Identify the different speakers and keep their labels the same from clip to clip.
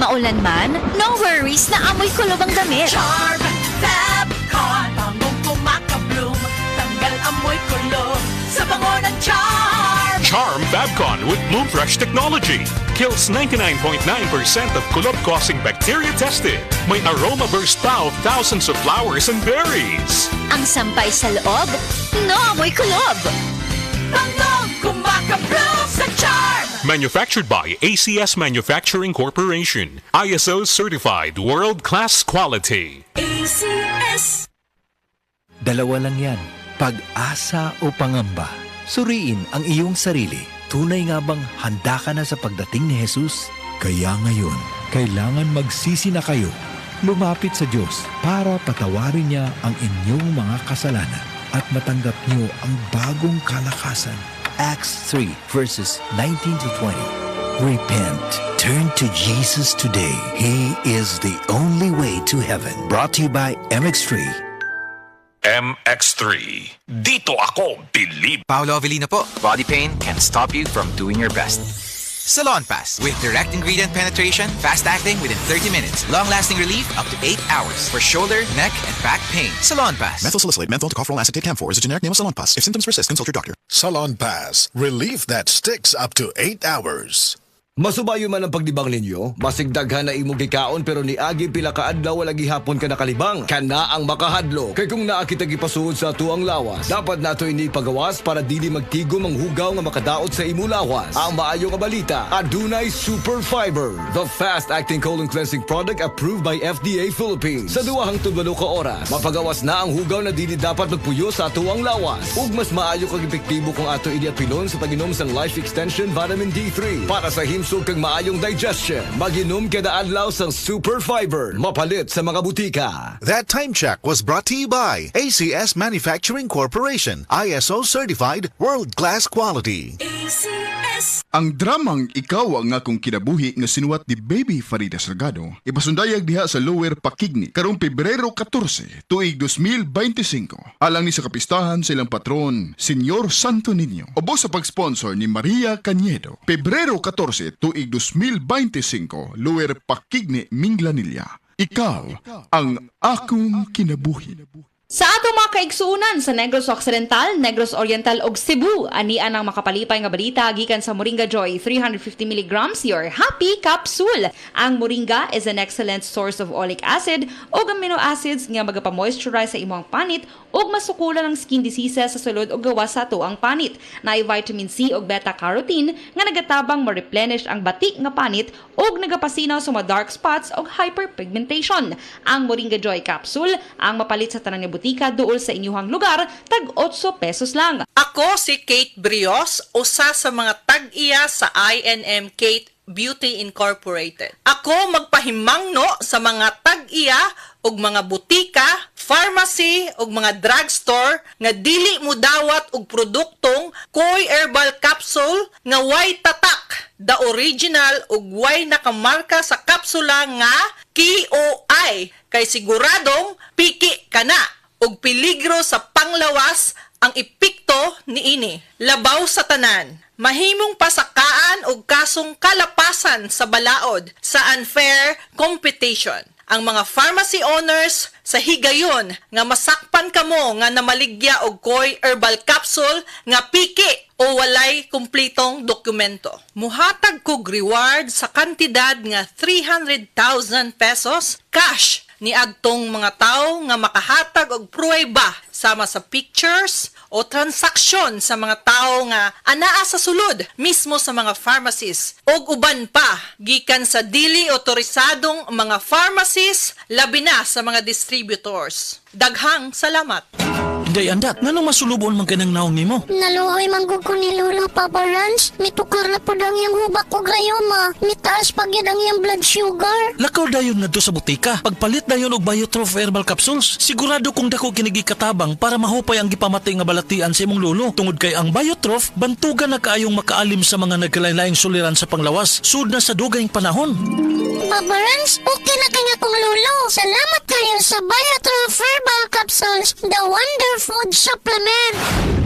Speaker 1: Maulan man, no worries na amoy kulob ang damit.
Speaker 2: Charm Fabcon, bangong kumakabloom, tanggal amoy kulob sa bango ng Charm.
Speaker 3: Charm Fabcon with Bloom Fresh technology kills 99.9% of kulob-causing bacteria tested. May aroma burst pa of thousands of flowers and berries.
Speaker 1: Ang sampay sa loob, no amoy kulob.
Speaker 2: Bangong kumakabloom sa Charm.
Speaker 3: Manufactured by ACS Manufacturing Corporation. ISO certified world-class quality.
Speaker 2: ACS.
Speaker 4: Dalawa lang yan, pag-asa o pangamba. Suriin ang iyong sarili. Tunay nga bang handa ka na sa pagdating ni Jesus? Kaya ngayon, kailangan magsisi na kayo. Lumapit sa Diyos para patawarin niya ang inyong mga kasalanan at matanggap niyo ang bagong kalakasan. Acts 3 verses 19 to 20. Repent. Turn to Jesus today. He is the only way to heaven. Brought to you by MX3.
Speaker 3: MX3. Dito ako believe.
Speaker 5: Paolo Avellino po. Body pain can stop you from doing your best. Salon Pass with direct ingredient penetration, fast acting within 30 minutes, long-lasting relief up to 8 hours for shoulder, neck, and back pain. Salon Pass.
Speaker 6: Methyl salicylate, menthol, tocopherol acetate, camphor is a generic name of Salon Pass. If symptoms persist, consult your doctor.
Speaker 7: Salon Pass. Relief that sticks up to 8 hours.
Speaker 8: Masubayo man ang pagdibang ninyo, masigdaghan na imong gikaon pero ni agi pila ka adlaw wala gihapon ka nakalibang. Kana ang makahadlo. Kay kung naa kita gipasuod sa tuang lawas, dapat nato ini pagawas para dili magtigom ang hugaw nga makadaot sa imo lawas. Ang maayo nga balita, adunay Super Fiber, the fast-acting colon cleansing product approved by FDA Philippines. Sa 2 hangtod 8 ka oras, mapagawas na ang hugaw na dili dapat magpuyo sa tuang lawas. Ug mas maayo kag epektibo kung ato ini apilon sa pag-inom sang Life Extension Vitamin D3 para sa himsog kag maayong digestion. Mag-inom kada adlaw sang Super Fiber, mapalit sa mga butika.
Speaker 7: That time check was brought to you by ACS Manufacturing Corporation. ISO certified world-class quality.
Speaker 2: ACS.
Speaker 9: Ang dramang Ikaw ang Akong Kinabuhi nga sinuwat ni Baby Farida Salgado ipasundayag diha sa Lower Pakigni karong Pebrero 14, tuig 2025. Alang ni sa kapistahan silang patron, Senyor Santo Niño. Obo sa pag-sponsor ni Maria Cañedo. Pebrero 14, tuig 2025, Lower Pakigni, Minglanilla. Ikaw ang Akong Kinabuhi.
Speaker 10: Sa atong mga kaigsuunan sa Negros Occidental, Negros Oriental ug Cebu, anian ang makapalipay nga balita gikan sa Moringa Joy 350 mg your happy capsule. Ang Moringa is an excellent source of oleic acid ug amino acids nga magapamoisturize sa imong panit ug masukulan ang skin diseases sa sulod ug gawas sa tuang panit. Naay vitamin C ug beta-carotene nga nagatabang ma-replenish ang batik nga panit ug nagapasinaw sa mga dark spots ug hyperpigmentation. Ang Moringa Joy capsule ang mapalit sa tanang butika duol sa inyuhang lugar, tag 8 pesos lang.
Speaker 11: Ako si Kate Brios, usa sa mga tag-iya sa INM Kate Beauty Incorporated. Ako magpahimangno sa mga tag-iya ug mga butika, pharmacy ug mga drugstore nga dili mo dawat og produktong Koy Herbal Capsule nga way tatak, the original ug way nakamarka sa kapsula nga KOI kay siguradong piki kana ug peligro sa panglawas ang epekto niini. Labaw sa tanan, mahimong pasakaan og kasong kalapasan sa balaod sa unfair competition. Ang mga pharmacy owners sa higayon nga masakpan kamo nga namaligya og Koy Herbal Capsule nga piki o walay kumplitong dokumento. Muhatag kog reward sa kantidad nga 300,000 pesos cash ni agtong mga tao nga makahatag og pruweba sama sa pictures o transaksyon sa mga tao nga anaa sa sulod mismo sa mga pharmacies og uban pa gikan sa dili otorisadong mga pharmacies labi na sa mga distributors. Daghang salamat.
Speaker 12: Day andak, nganong masulubon man kanang naong nimo?
Speaker 13: Naluoy manggug ko ni Lolo Papa Rans. Mitukar na po dang yung hubak ko grayoma. Mitaas pag yan ang yung blood sugar.
Speaker 12: Lakaw dayon na do sa butika. Pagpalit dayon og Biotrof Herbal Capsules. Sigurado kung dako kinigikatabang para mahupay ang gipamatay nga balatian sa imong lolo. Tungod kay ang Biotrof, bantugan na kaayong makaalim sa mga nagkalain-laing suliran sa panglawas. Sud na sa dugayng panahon.
Speaker 13: Papa Rans, okay na kanya kong lolo. Salamat kayo sa Biotrof Herbal Capsules, the wonder food supplement.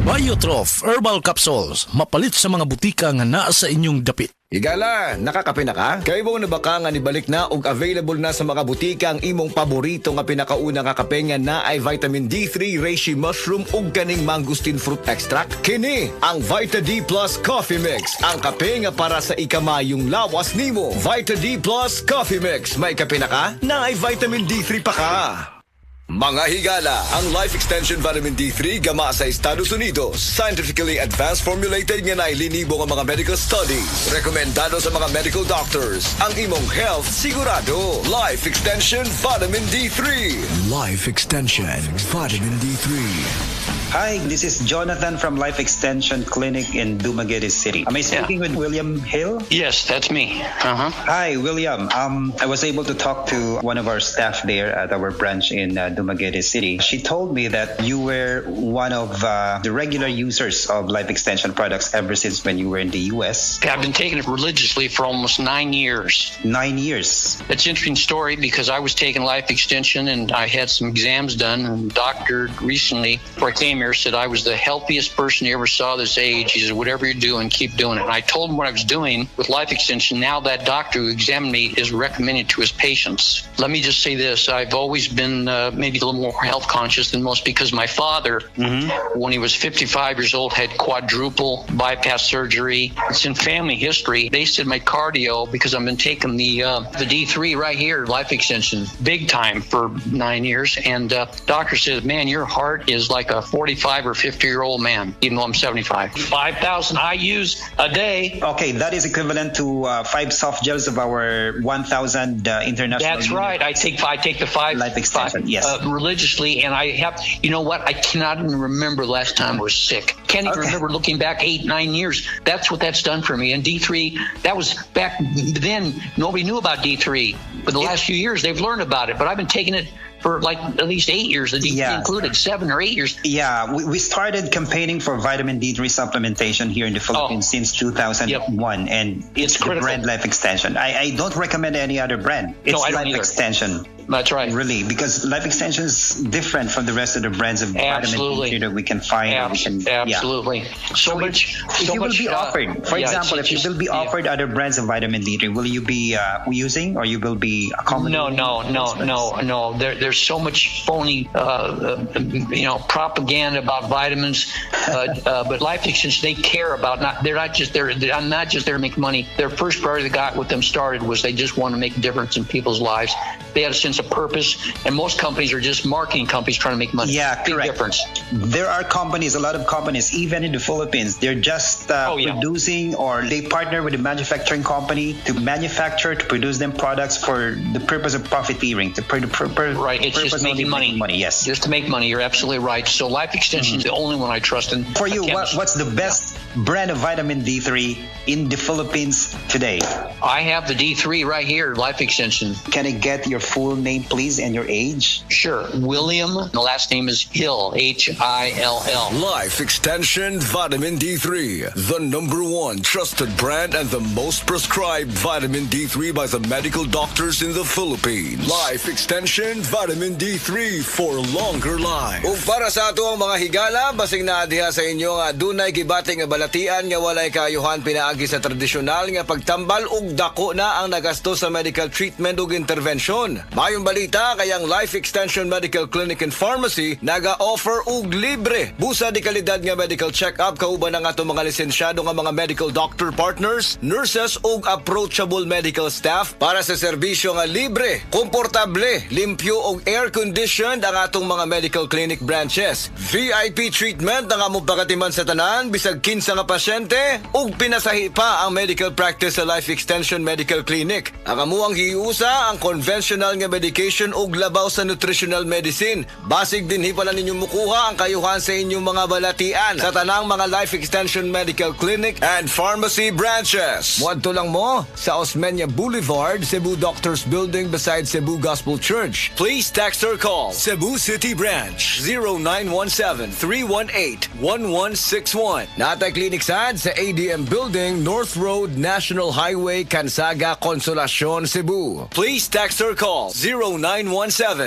Speaker 12: Biotrof Herbal Capsules. Mapalit sa mga butika nga naa sa inyong dapit.
Speaker 8: Higala, nakakape na ka? Kay mo na baka nga nibalik na ug available na sa mga butika ang imong paborito nga pinakauna nga kape nga na ay vitamin D3, reishi mushroom ug kaning mangosteen fruit extract? Kini ang Vita D Plus Coffee Mix, ang kape nga para sa ikamayong lawas nimo. Vita D Plus Coffee Mix, may kape na ka? Na ay vitamin D3 pa ka. Mga higala, ang Life Extension Vitamin D3 gama sa Estados Unidos. Scientifically advanced formulated nga nailinibo nga mga medical studies. Rekomendado sa mga medical doctors. Ang imong health sigurado. Life Extension Vitamin D3. Life Extension Vitamin D3.
Speaker 14: Hi, this is Jonathan from Life Extension Clinic in Dumaguete City. Am I speaking with William Hill?
Speaker 15: Yes, that's me.
Speaker 14: Hi, William. I was able to talk to one of our staff there at our branch in Dumaguete City. She told me that you were one of the regular users of Life Extension products ever since when you were in the U.S.
Speaker 15: I've been taking it religiously for almost 9 years.
Speaker 14: 9 years.
Speaker 15: It's an interesting story because I was taking Life Extension and I had some exams done, and the doctor recently, before I came here, said I was the healthiest person he ever saw this age. He said, whatever you're doing, keep doing it. And I told him what I was doing with Life Extension. Now that doctor who examined me is recommending to his patients. Let me just say this. I've always been maybe a little more health conscious than most because my father, when he was 55 years old, had quadruple bypass surgery. It's in family history. They said my cardio, because I've been taking the D3 right here, Life Extension, big time for 9 years. And doctor says, man, your heart is like a 45 or 50-year-old man, even though I'm 75. 5,000 I use a day.
Speaker 14: Okay, that is equivalent to 5 soft gels of our 1,000 international.
Speaker 15: That's right. I take the 5
Speaker 14: Life Extension. Yes,
Speaker 15: religiously, and I have. You know what? I cannot even remember last time I was sick. Can't even remember looking back 8-9 years. That's what that's done for me. And D3, that was back then. Nobody knew about D3, but the last few years they've learned about it. But I've been taking it for like at least 8 years, the D3 included, 7 or 8 years.
Speaker 14: Yeah, we started campaigning for vitamin D3 supplementation here in the Philippines since 2001, and it's the brand Life Extension. I don't recommend any other brand. It's Life Extension.
Speaker 15: That's right.
Speaker 14: Really, because Life Extension is different from the rest of the brands of vitamin D3 that we can find.
Speaker 15: Absolutely. So much.
Speaker 14: If you will be offered, for example, if you will be offered other brands of vitamin D3, will you be using, or you will be accommodating?
Speaker 15: No. There's so much phony, propaganda about vitamins. But Life Extension, they care about they're not just there to make money. Their first priority that got with them started was they just want to make a difference in people's lives. They had a sense of purpose, and most companies are just marketing companies trying to make money.
Speaker 14: Yeah,
Speaker 15: big
Speaker 14: correct.
Speaker 15: difference.
Speaker 14: There are companies, a lot of companies, even in the Philippines, they're just producing, or they partner with a manufacturing company to produce them products for the purpose of profiteering.
Speaker 15: Right, it's just making money.
Speaker 14: Yes,
Speaker 15: just to make money. You're absolutely right. So Life Extension is the only one I trust. And
Speaker 14: for you, what's the best brand of vitamin D3 in the Philippines today?
Speaker 15: I have the D3 right here, Life Extension.
Speaker 14: Can I get your full name, please, and your age?
Speaker 15: Sure. William. The last name is Hill, Hill.
Speaker 8: Life Extension Vitamin D3, the #1 trusted brand and the most prescribed vitamin D3 by the medical doctors in the Philippines. Life Extension Vitamin D3 for longer life. Ug para sa ato ang mga higala, basig na diha sa inyo nga dunay gibating nga balatian nga walay kaayuhan pinaagi sa tradisyonal nga pagtambal ug dako na ang nagasto sa medical treatment ug intervention. Mayong balita kayang Life Extension Medical Clinic and Pharmacy naga-offer og libre busa di kalidad nga medical check-up kauban ang ato mga lisensyado nga mga medical doctor partners, nurses ug approachable medical staff para sa serbisyo nga libre, komportable, limpyo ug air-conditioned ang atong mga medical clinic branches. VIP treatment ang among pagatiman sa tanan bisag kinsa nga pasyente ug pinasahi pa ang medical practice sa Life Extension Medical Clinic. Ang amuang hiusa ang conventional nga medication ug labaw sa nutritional medicine. Basig dinhi pala ninyo mukuha ang kayuhan sa inyong mga balatian sa tanang mga Life Extension Medical Clinic and Pharmacy branches. Muadto lang mo sa Osmeña Boulevard, Cebu Doctors Building beside Cebu Gospel Church. Please text or call Cebu City Branch 0917-318-1161. Clinic sad sa ADM Building, North Road, National Highway, Cansaga, Consolacion, Cebu. Please text or call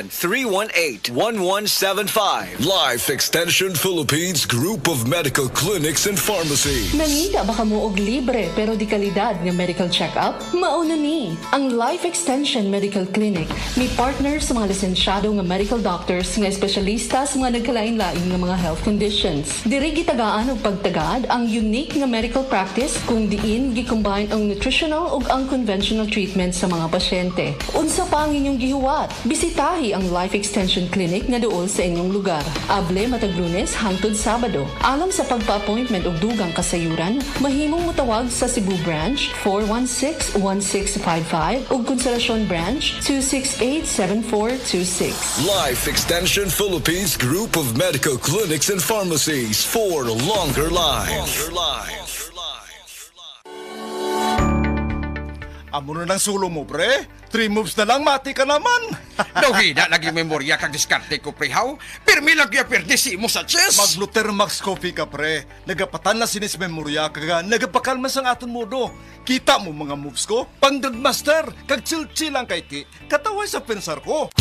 Speaker 8: 0917-318-1175. Life Extension Philippines Group of Medical Clinics and Pharmacy.
Speaker 16: Nangita baka mo og libre pero di kalidad nga medical check-up? Mauna ni ang Life Extension Medical Clinic. May partner sa mga lisensyado nga medical doctors nga espesyalista sa mga nagkalain-lain nga mga health conditions. Diri gitagaan og pagtagad ang unique nga medical practice kung diin gi-combine ang nutritional ug ang conventional treatment sa mga pasyente. Unsa pa ang inyong gihuwat? Bisitahi ang Life Extension Clinic nga duol sa inyong lugar. Able matag Lunes hangtod Sabado. Alang sa pagpa-appointment og dugang kasayuran, mahimong mutawag sa Cebu Branch 416-1655 ug Consolacion Branch 268-7426.
Speaker 8: Life Extension Philippines Group of Medical Clinics and Pharmacies for longer lives.
Speaker 17: Amo na ng sulo mo, pre. 3 moves na lang, mati ka naman.
Speaker 18: Daw hina, lagi memorya kag diskarte ko, pre, haw. Pirmi lang kaya perdisi mo sa chess.
Speaker 17: Mag-Luther Max Coffee ka, pre. Nagapatan na sinis memorya kaga, nagapakalma sa aton modo. Kita mo mga moves ko? Pangdagmaster, kag chill-chill lang kay ti. Kataway sa pensar ko.